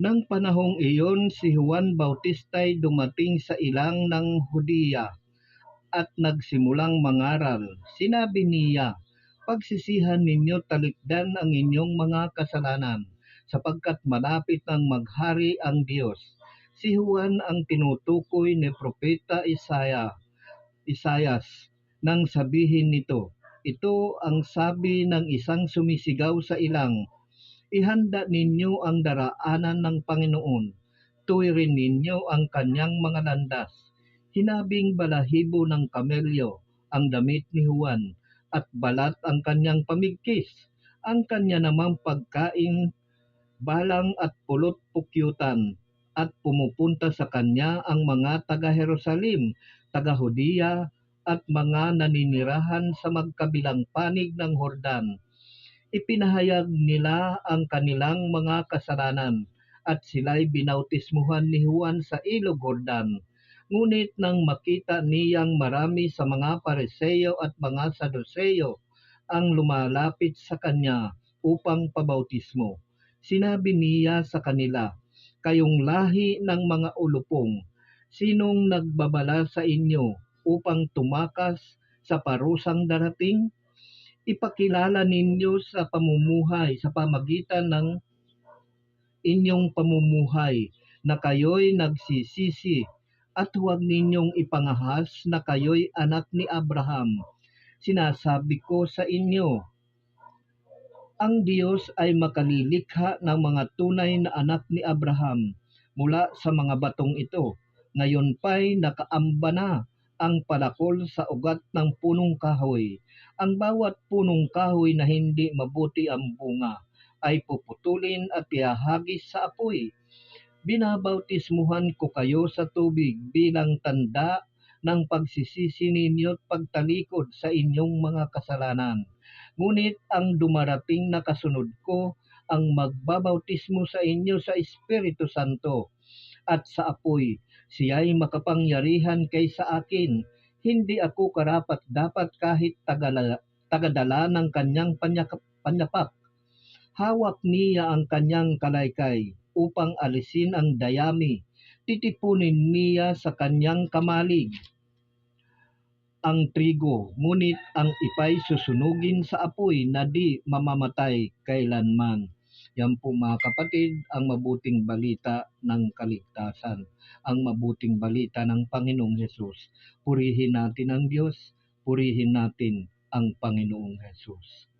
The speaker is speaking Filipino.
Nang panahong iyon, si Juan Bautista'y dumating sa ilang ng Hudiya at nagsimulang mangaral. Sinabi niya, "Pagsisihan ninyo talikdan ang inyong mga kasalanan, sapagkat malapit ng maghari ang Diyos." Si Juan ang tinutukoy ni Propeta Isayas nang sabihin nito, "Ito ang sabi ng isang sumisigaw sa ilang, ihanda ninyo ang daraanan ng Panginoon, tuwirin ninyo ang kanyang mga landas." Hinabing balahibo ng kamelyo ang damit ni Juan at balat ang kanyang pamigkis. Ang kanya namang pagkain, balang at pulot pukyutan, at pumupunta sa kanya ang mga taga-Jerusalem, taga-Hudiya, at mga naninirahan sa magkabilang panig ng Hordan. Ipinahayag nila ang kanilang mga kasalanan at sila'y binautismuhan ni Juan sa ilog Jordan. Ngunit nang makita niyang marami sa mga Pariseo at mga Saduseyo ang lumalapit sa kanya upang pabautismo, sinabi niya sa kanila, "Kayong lahi ng mga ulupong, sinong nagbabala sa inyo upang tumakas sa parusang darating? Ipakilala ninyo sa pamagitan ng inyong pamumuhay na kayo'y nagsisisi, at huwag ninyong ipangahas na kayo'y anak ni Abraham. Sinasabi ko sa inyo, ang Diyos ay makalilikha ng mga tunay na anak ni Abraham mula sa mga batong ito. Ngayon pa'y nakaamba na ang palakol sa ugat ng punong kahoy. Ang bawat punong kahoy na hindi mabuti ang bunga ay puputulin at ihahagis sa apoy. Binabautismuhan ko kayo sa tubig bilang tanda ng pagsisisi ninyo at pagtalikod sa inyong mga kasalanan. Ngunit ang dumarating na kasunod ko ang magbabautismo sa inyo sa Espiritu Santo at sa apoy. Siya'y makapangyarihan kaysa akin. Hindi ako karapat-dapat kahit tagadala ng kanyang panyapak. Hawak niya ang kanyang kalaykay upang alisin ang dayami. Titipunin niya sa kanyang kamalig ang trigo, ngunit ang ipay susunugin sa apoy na di mamamatay kailanman. Yan po mga kapatid, ang mabuting balita ng kaligtasan, ang mabuting balita ng Panginoong Hesus. Purihin natin ang Diyos, purihin natin ang Panginoong Hesus.